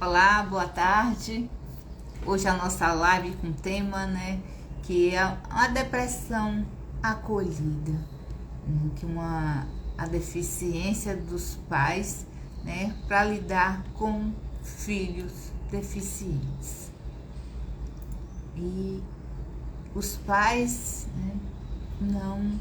Olá, boa tarde. Hoje a nossa live com tema, que é a depressão acolhida, que a deficiência dos pais, para lidar com filhos deficientes. E os pais, não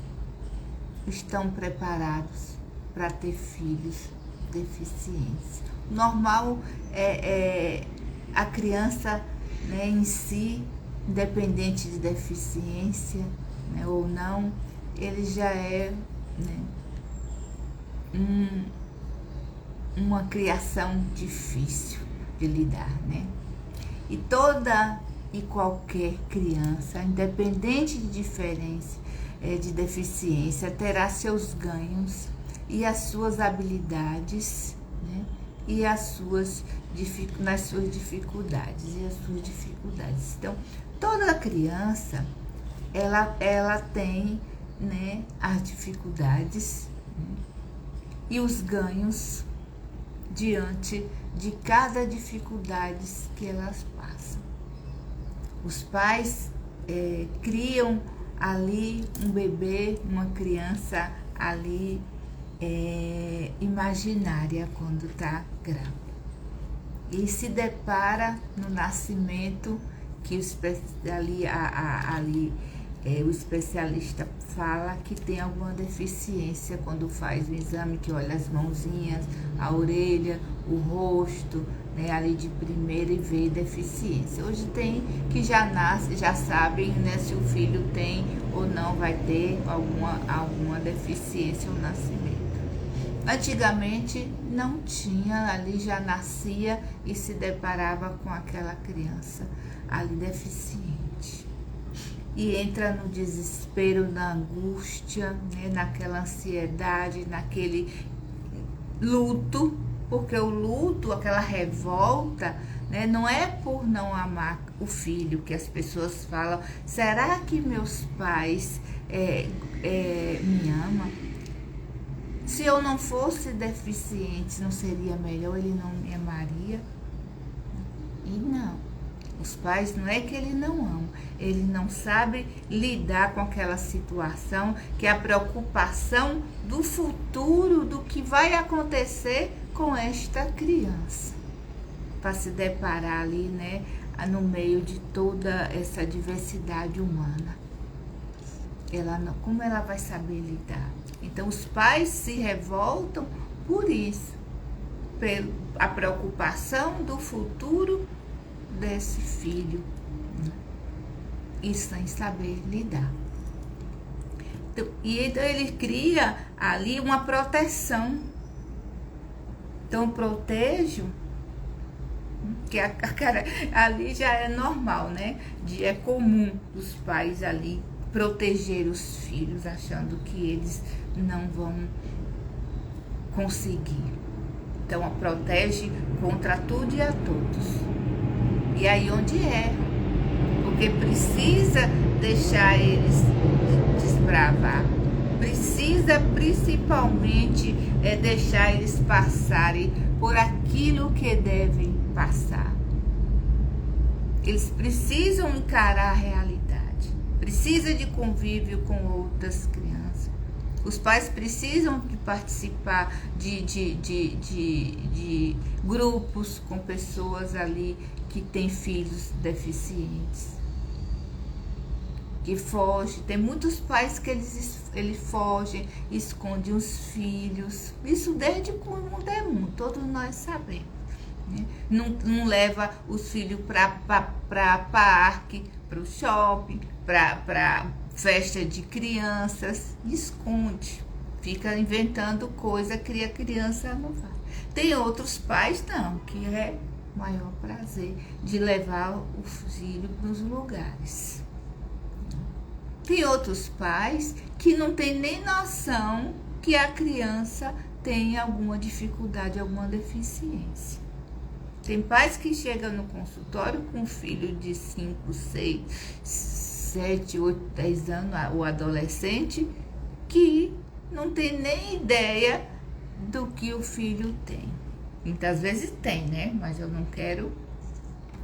estão preparados para ter filhos deficientes. Normal é a criança, em si, independente de deficiência, ou não, ele já é uma criação difícil de lidar, E toda e qualquer criança, independente de diferença, de deficiência, terá seus ganhos e as suas habilidades, e nas suas dificuldades Então, toda criança, ela tem, as dificuldades, e os ganhos diante de cada dificuldade que elas passam. Os pais criam ali um bebê, uma criança ali imaginária quando está grávida. E se depara no nascimento que o especialista fala que tem alguma deficiência quando faz o exame, que olha as mãozinhas, a orelha, o rosto, ali de primeira, e vê deficiência. Hoje tem que já nasce, já sabem, se o filho tem ou não vai ter alguma deficiência ao nascimento. Antigamente não tinha, ali já nascia e se deparava com aquela criança ali deficiente. E entra no desespero, na angústia, naquela ansiedade, naquele luto, porque o luto, aquela revolta, não é por não amar o filho, que as pessoas falam, será que meus pais me amam? Se eu não fosse deficiente, não seria melhor? Ele não me amaria? E não. Os pais não é que ele não ama, ele não sabe lidar com aquela situação, que é a preocupação do futuro, do que vai acontecer com esta criança, para se deparar ali, no meio de toda essa diversidade humana. Como ela vai saber lidar? Então, os pais se revoltam por isso, pela preocupação do futuro desse filho, e sem saber lidar. Então, ele cria ali uma proteção. Então, protejo, que ali já é normal, é comum os pais ali proteger os filhos, achando que eles não vão conseguir. Então, protege contra tudo e a todos. E aí onde erra, porque precisa deixar eles desbravar, precisa principalmente deixar eles passarem por aquilo que devem passar. Eles precisam encarar a realidade, precisa de convívio com outras crianças. Os pais precisam de participar de grupos com pessoas ali que têm filhos deficientes, que fogem. Tem muitos pais que eles fogem, escondem os filhos. Isso desde o mundo é mundo, todos nós sabemos. Não leva os filhos para parque, para o shopping, para festa de crianças, esconde, fica inventando coisa, cria criança, não faz. Tem outros pais não, que é maior prazer de levar o filho nos lugares. Tem outros pais que não tem nem noção que a criança tem alguma dificuldade, alguma deficiência. Tem pais que chegam no consultório com um filho de 5, 6, 7, 8, 10 anos, o adolescente, que não tem nem ideia do que o filho tem. Muitas vezes tem, né? Mas eu não quero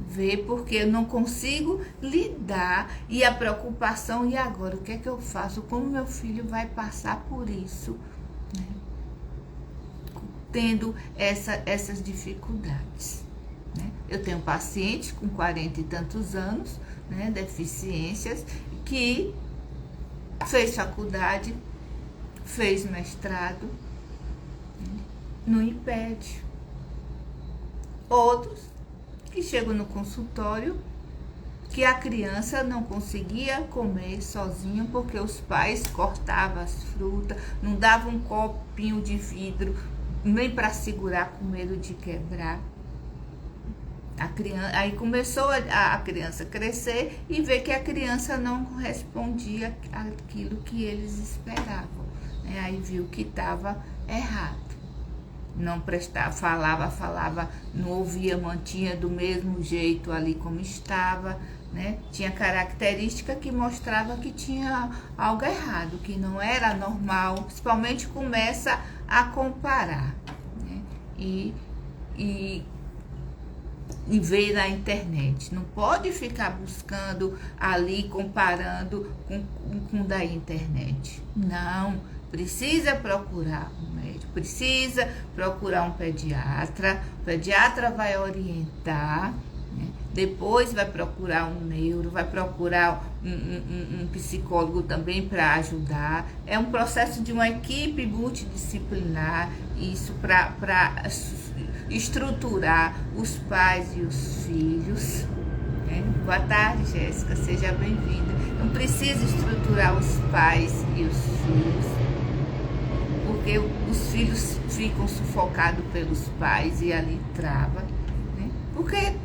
ver porque eu não consigo lidar. E a preocupação, e agora? O que é que eu faço? Como meu filho vai passar por isso? Né? Tendo essas dificuldades. Né? Eu tenho paciente com 40 e tantos anos, né, deficiências, que fez faculdade, fez mestrado, não impede. Outros que chegam no consultório que a criança não conseguia comer sozinho porque os pais cortavam as frutas, não davam um copinho de vidro nem para segurar com medo de quebrar. Aí começou a criança crescer e ver que a criança não respondia aquilo que eles esperavam. Né? Aí viu que estava errado. Não prestava, falava, não ouvia, mantinha do mesmo jeito ali como estava. Né? Tinha característica que mostrava que tinha algo errado, que não era normal. Principalmente começa a comparar. Né? E ver na internet. Não pode ficar buscando ali, comparando com da internet. Não, precisa procurar um médico, precisa procurar um pediatra. O pediatra vai orientar, né? Depois vai procurar um neuro, vai procurar um psicólogo também para ajudar. É um processo de uma equipe multidisciplinar, isso para estruturar os pais e os filhos. Né? Boa tarde, Jéssica, seja bem-vinda. Não precisa estruturar os pais e os filhos, porque os filhos ficam sufocados pelos pais e ali trava. Né? Porque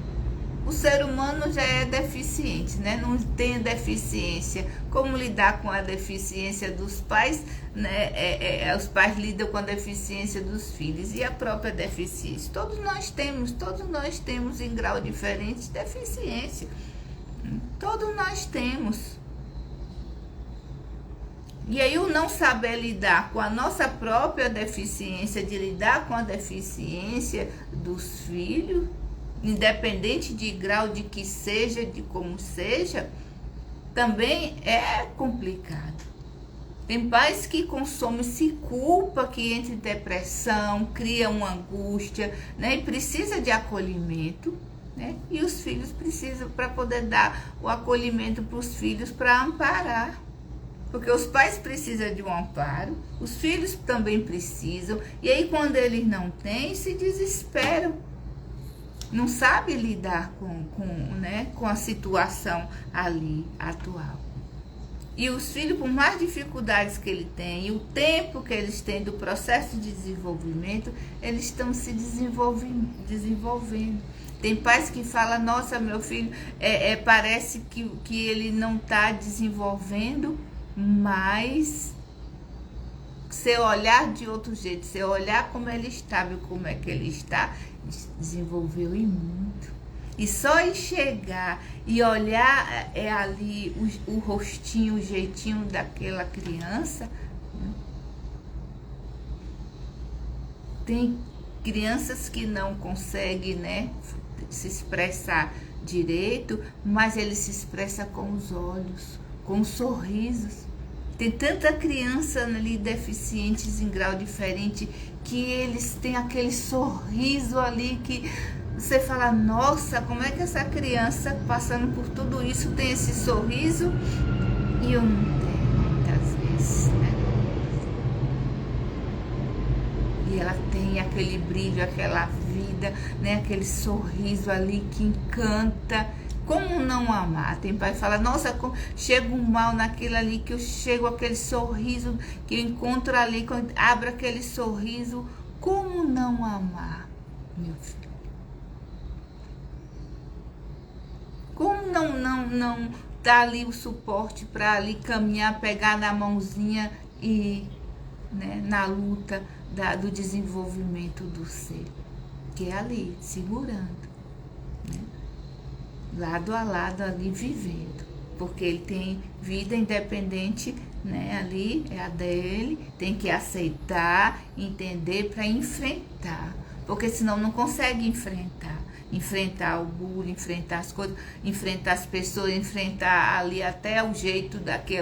o ser humano já é deficiente, né? Não tem deficiência. Como lidar com a deficiência dos pais? Né? Os pais lidam com a deficiência dos filhos e a própria deficiência. Todos nós temos em grau diferente deficiência. Todos nós temos. E aí o não saber lidar com a nossa própria deficiência, de lidar com a deficiência dos filhos, independente de grau de que seja, de como seja, também é complicado. Tem pais que consomem, se culpa, que entra em depressão, cria uma angústia, né? E precisa de acolhimento, né? E os filhos precisam, para poder dar o acolhimento para os filhos, para amparar. Porque os pais precisam de um amparo, os filhos também precisam, e aí quando eles não têm, se desesperam. Não sabe lidar com a situação ali atual. E os filhos, por mais dificuldades que ele tem, e o tempo que eles têm do processo de desenvolvimento, eles estão se desenvolvendo. Tem pais que falam, nossa, meu filho, parece que ele não está desenvolvendo, mas se olhar de outro jeito, se olhar como ele estava e como é que ele está, desenvolveu e muito. E só em chegar e olhar ali o rostinho, o jeitinho daquela criança, né? Tem crianças que não conseguem, né, se expressar direito, mas ele se expressa com os olhos, com os sorrisos. Tem tanta criança ali deficientes em grau diferente que eles têm aquele sorriso ali que você fala, nossa, como é que essa criança passando por tudo isso tem esse sorriso e eu não tenho muitas vezes, né? E ela tem aquele brilho, aquela vida, né? Aquele sorriso ali que encanta. Como não amar? Tem pai que fala, nossa, chega um mal naquilo ali, que eu chego aquele sorriso, que eu encontro ali, quando abro aquele sorriso. Como não amar, meu filho? Como não dar ali o suporte para ali caminhar, pegar na mãozinha e, né, na luta do desenvolvimento do ser, que é ali, segurando, né? Lado a lado ali vivendo, porque ele tem vida independente, né? Ali é a dele, tem que aceitar, entender para enfrentar, porque senão não consegue enfrentar o bullying, enfrentar as coisas, enfrentar as pessoas, enfrentar ali até o jeito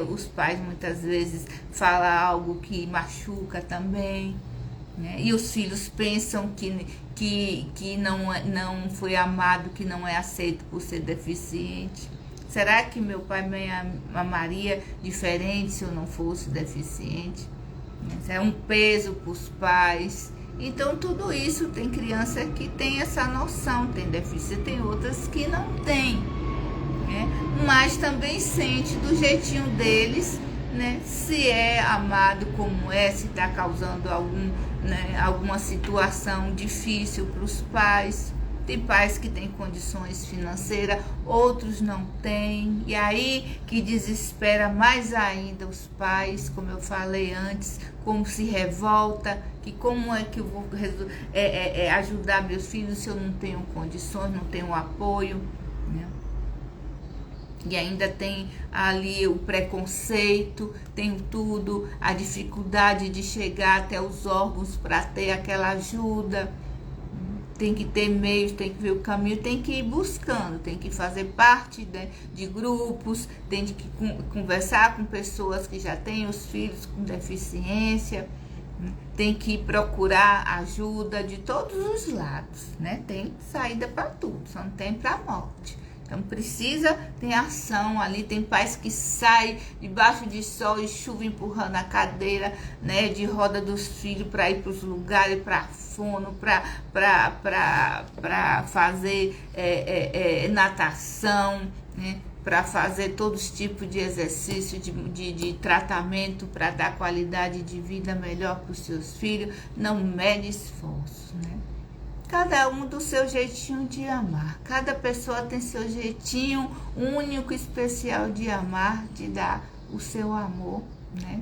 os pais muitas vezes falam algo que machuca também, né? E os filhos pensam que não foi amado, que não é aceito por ser deficiente. Será que meu pai me amaria diferente se eu não fosse deficiente? Isso é um peso para os pais. Então, tudo isso, tem criança que tem essa noção, tem deficiência, tem outras que não tem, né? Mas também sente do jeitinho deles, né? Se é amado como é, se está causando alguma situação difícil para os pais. Tem pais que têm condições financeiras, outros não têm. E aí que desespera mais ainda os pais, como eu falei antes, como se revolta, que como é que eu vou ajudar meus filhos se eu não tenho condições, não tenho apoio, né? E ainda tem ali o preconceito, tem tudo, a dificuldade de chegar até os órgãos para ter aquela ajuda. Tem que ter meios, tem que ver o caminho, tem que ir buscando, tem que fazer parte de grupos, tem que conversar com pessoas que já têm os filhos com deficiência, tem que procurar ajuda de todos os lados, né? Tem saída para tudo, só não tem para a morte. Então precisa ter ação ali, tem pais que saem debaixo de sol e chuva empurrando a cadeira, né, de roda dos filhos para ir para os lugares, para fono, para fazer natação, né, para fazer todos os tipos de exercício, de tratamento para dar qualidade de vida melhor para os seus filhos, não mede esforço, né? Cada um do seu jeitinho de amar. Cada pessoa tem seu jeitinho único, especial de amar, de dar o seu amor, né,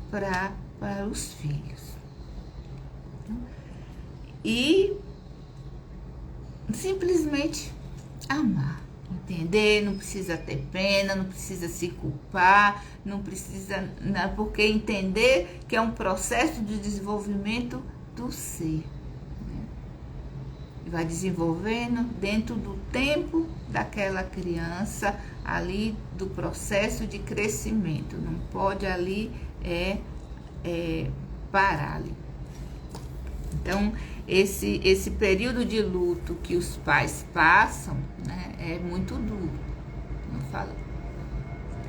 para os filhos. E simplesmente amar. Entender, não precisa ter pena, não precisa se culpar, não precisa, porque entender que é um processo de desenvolvimento do ser. Vai desenvolvendo dentro do tempo daquela criança ali, do processo de crescimento. Não pode ali parar ali. Então, esse período de luto que os pais passam, né, é muito duro. Não falo.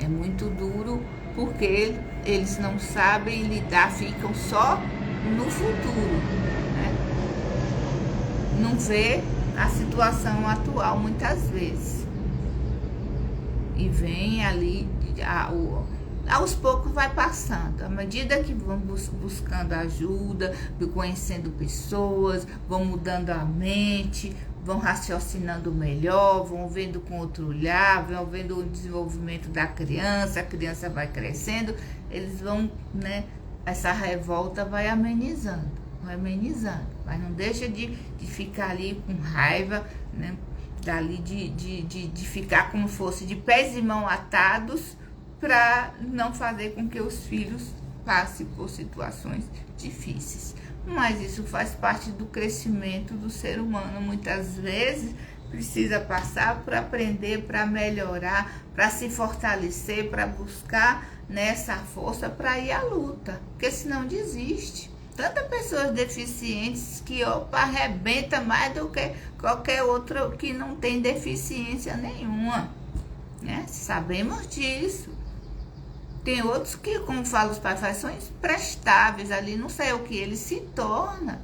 É muito duro porque eles não sabem lidar, ficam só no futuro. Não vê a situação atual muitas vezes. E vem ali, aos poucos vai passando. À medida que vão buscando ajuda, conhecendo pessoas, vão mudando a mente, vão raciocinando melhor, vão vendo com outro olhar, vão vendo o desenvolvimento da criança, a criança vai crescendo, eles vão, né, essa revolta vai amenizando, mas não deixa de ficar ali com raiva, né, dali de ficar como fosse de pés e mãos atados, para não fazer com que os filhos passem por situações difíceis. Mas isso faz parte do crescimento do ser humano. Muitas vezes precisa passar para aprender, para melhorar, para se fortalecer, para buscar nessa força para ir à luta, porque senão desiste. Tantas pessoas deficientes que arrebenta mais do que qualquer outro que não tem deficiência nenhuma, né? Sabemos disso. Tem outros que, como falam os pais, são imprestáveis ali, não sei o que ele se torna.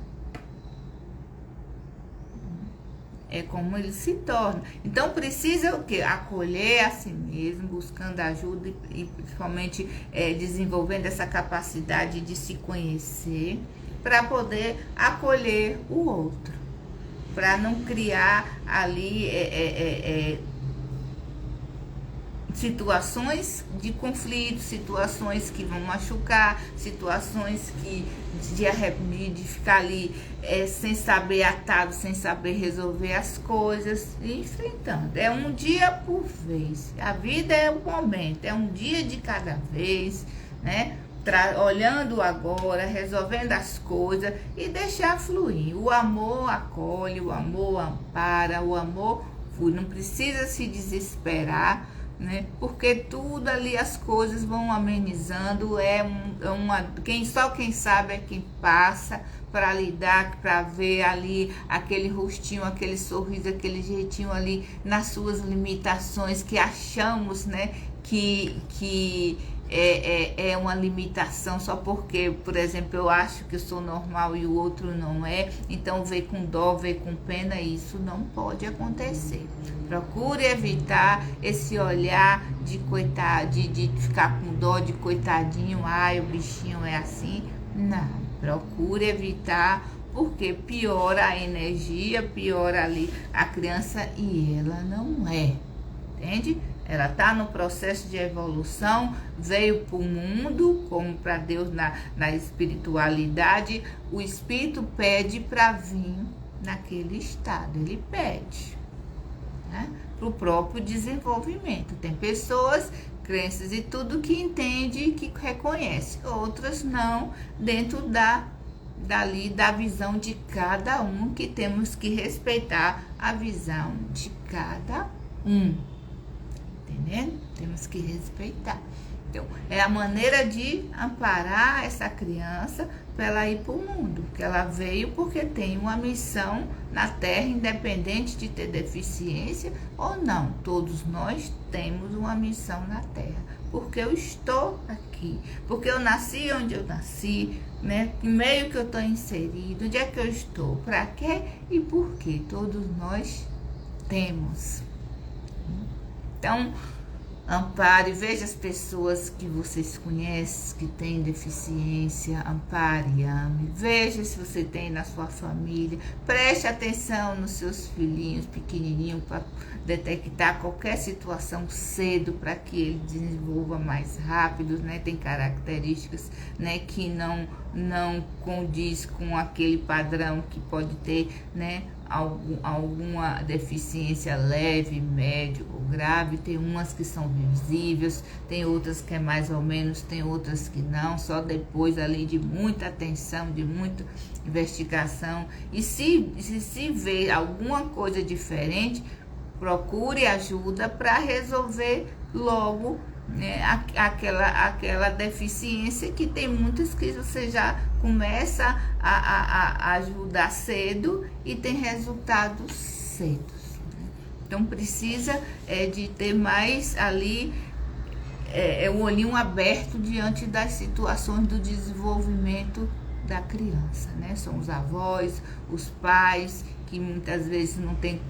É como ele se torna. Então precisa o quê? Acolher a si mesmo, buscando ajuda e principalmente desenvolvendo essa capacidade de se conhecer para poder acolher o outro, para não criar ali situações de conflito, situações que vão machucar, situações de ficar ali sem saber atado, sem saber resolver as coisas, e enfrentando. É um dia por vez. A vida é um momento, é um dia de cada vez, né? olhando agora, resolvendo as coisas e deixar fluir. O amor acolhe, o amor ampara, o amor flui. Não precisa se desesperar, né? Porque tudo ali, as coisas vão amenizando. Só quem sabe é quem passa para lidar, para ver ali aquele rostinho, aquele sorriso, aquele jeitinho ali nas suas limitações que achamos, né? Que é uma limitação só porque, por exemplo, eu acho que eu sou normal e o outro não é, então vê com dó, vê com pena. Isso não pode acontecer. Procure evitar esse olhar de coitado, de ficar com dó, de coitadinho, ai, o bichinho é assim. Não, procure evitar, porque piora a energia, piora ali a criança e ela não é, entende? Ela está no processo de evolução, veio para o mundo, como para Deus na espiritualidade. O espírito pede para vir naquele estado, ele pede, né? Para o próprio desenvolvimento. Tem pessoas, crenças e tudo que entende, que reconhece, outras não, dentro da visão de cada um, que temos que respeitar a visão de cada um. Entendendo? Temos que respeitar. Então, é a maneira de amparar essa criança para ela ir para o mundo, que ela veio porque tem uma missão na Terra, independente de ter deficiência ou não. Todos nós temos uma missão na Terra, porque eu estou aqui, porque eu nasci onde eu nasci, né? Em meio que eu estou inserido, onde é que eu estou, para quê e por quê. Todos nós temos. Então, ampare, veja as pessoas que vocês conhecem que têm deficiência, ampare e ame. Veja se você tem na sua família, preste atenção nos seus filhinhos pequenininhos para detectar qualquer situação cedo, para que ele desenvolva mais rápido, né? Tem características, né, que não condiz com aquele padrão que pode ter, né, alguma deficiência leve, médio ou grave. Tem umas que são visíveis, tem outras que é mais ou menos, tem outras que não, só depois ali de muita atenção, de muita investigação. E se vê alguma coisa diferente, procure ajuda para resolver logo, né, aquela deficiência, que tem muitas que você já começa a ajudar cedo e tem resultados cedos, né? Então precisa de ter mais ali o olhinho aberto diante das situações do desenvolvimento da criança, né? São os avós, os pais, que muitas vezes não tem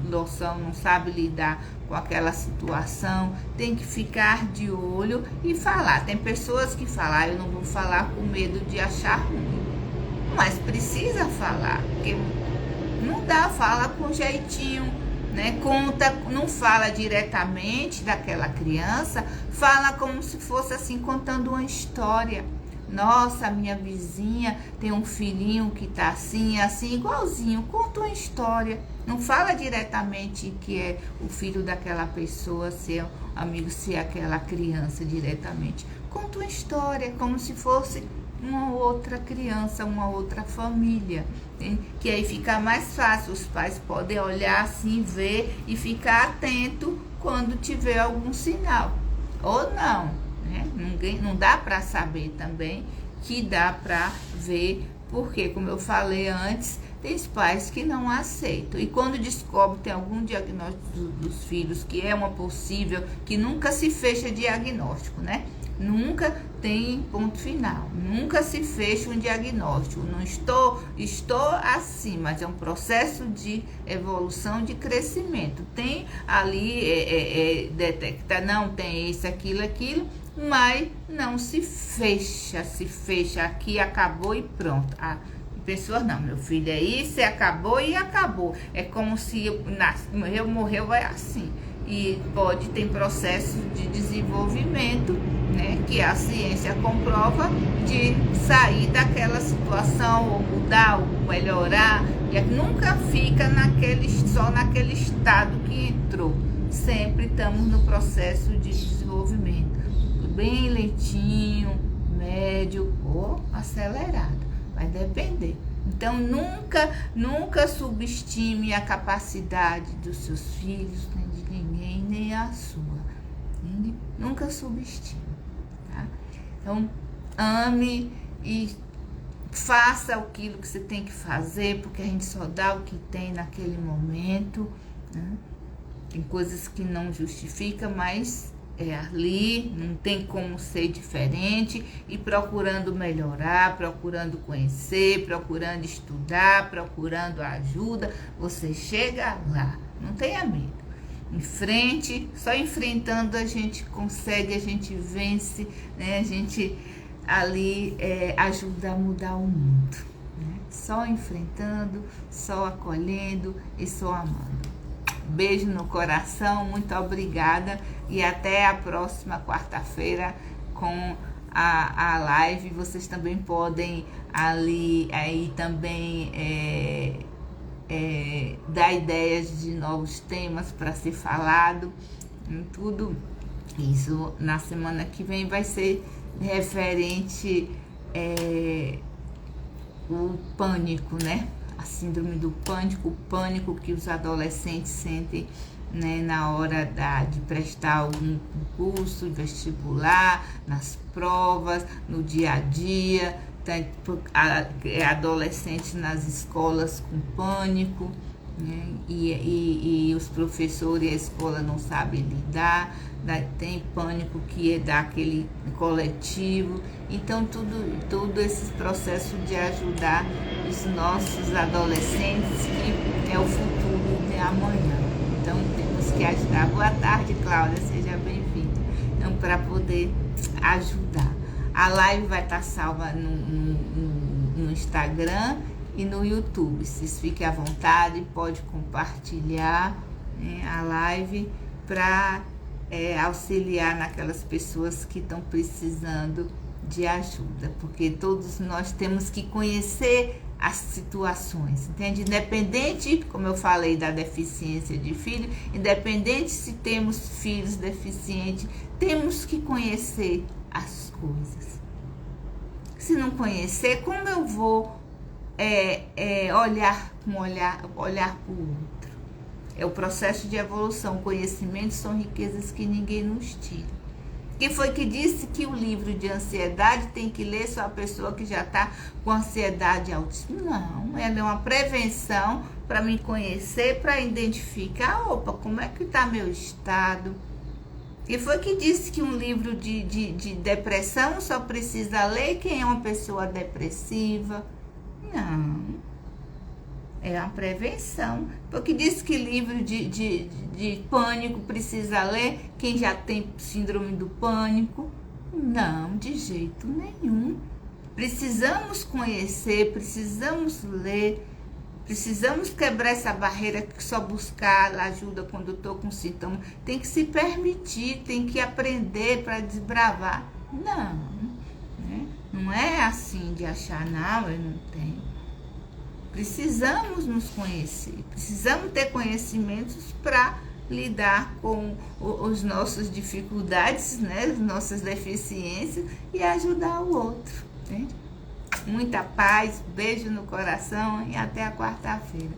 noção, não sabe lidar com aquela situação. Tem que ficar de olho e falar. Tem pessoas que falam, eu não vou falar com medo de achar ruim, mas precisa falar, porque não dá, fala com jeitinho, né? Conta, não fala diretamente daquela criança, fala como se fosse assim, contando uma história. Nossa, minha vizinha tem um filhinho que tá assim, assim, igualzinho. Conta uma história. Não fala diretamente que é o filho daquela pessoa, se é amigo, se é aquela criança diretamente. Conta uma história, como se fosse uma outra criança, uma outra família, hein? Que aí fica mais fácil. Os pais podem olhar assim, ver e ficar atento quando tiver algum sinal. Ou não. Não dá para saber também, que dá para ver, porque, como eu falei antes, tem pais que não aceitam. E quando descobre, tem algum diagnóstico dos filhos, que é uma possível, que nunca se fecha diagnóstico, né? Nunca tem ponto final, nunca se fecha um diagnóstico. Não estou assim, mas é um processo de evolução, de crescimento. Tem ali, detecta, não, tem isso, aquilo, mas não se fecha aqui, acabou e pronto. Pessoas não, meu filho é isso, acabou e acabou. É como se morreu, vai assim. E ter processo de desenvolvimento, né, que a ciência comprova, de sair daquela situação, ou mudar, ou melhorar. E nunca fica só naquele estado que entrou. Sempre estamos no processo de desenvolvimento, bem lentinho, médio ou acelerado. Vai depender. Então, nunca subestime a capacidade dos seus filhos, nem de ninguém, nem a sua. Entende? Nunca subestime, tá? Então, ame e faça aquilo que você tem que fazer, porque a gente só dá o que tem naquele momento, né? Tem coisas que não justifica, mas é ali, não tem como ser diferente, e procurando melhorar, procurando conhecer, procurando estudar, procurando ajuda, você chega lá, não tenha medo. Em frente, só enfrentando a gente consegue, a gente vence, né? A gente ali ajuda a mudar o mundo, né? Só enfrentando, só acolhendo e só amando. Beijo no coração, muito obrigada e até a próxima quarta-feira com a live. Vocês também podem ali aí também dar ideias de novos temas para ser falado. Tudo isso na semana que vem vai ser referente o pânico, né? A síndrome do pânico, o pânico que os adolescentes sentem, né, na hora de prestar algum concurso, vestibular, nas provas, no dia a dia, adolescentes nas escolas com pânico, né, e os professores e a escola não sabem lidar, tem pânico que é daquele coletivo. Então, tudo esse processo de ajudar os nossos adolescentes, que é o futuro de amanhã. Então, temos que ajudar. Boa tarde, Cláudia, seja bem-vinda. Então, para poder ajudar. A live vai estar salva no Instagram e no YouTube. Vocês fiquem à vontade, pode compartilhar, né, a live para auxiliar naquelas pessoas que estão precisando de ajuda, porque todos nós temos que conhecer as situações, entende? Independente, como eu falei, da deficiência de filho, independente se temos filhos deficientes, temos que conhecer as coisas. Se não conhecer, como eu vou olhar para o outro? É o processo de evolução. Conhecimentos são riquezas que ninguém nos tira. Quem foi que disse que o livro de ansiedade tem que ler só a pessoa que já está com ansiedade altíssima? Não, ela é uma prevenção para me conhecer, para identificar, opa, como é que está meu estado? Quem foi que disse que um livro de depressão só precisa ler quem é uma pessoa depressiva? Não. É uma prevenção. Porque diz que livro de pânico precisa ler quem já tem síndrome do pânico? Não, de jeito nenhum. Precisamos conhecer, precisamos ler, precisamos quebrar essa barreira que só buscar ajuda quando eu estou com sintoma. Tem que se permitir, tem que aprender para desbravar. Não, né? Não é assim de achar, não, eu não tenho. Precisamos nos conhecer, precisamos ter conhecimentos para lidar com as nossas dificuldades, né, as nossas deficiências e ajudar o outro, entende? Muita paz, beijo no coração e até a quarta-feira.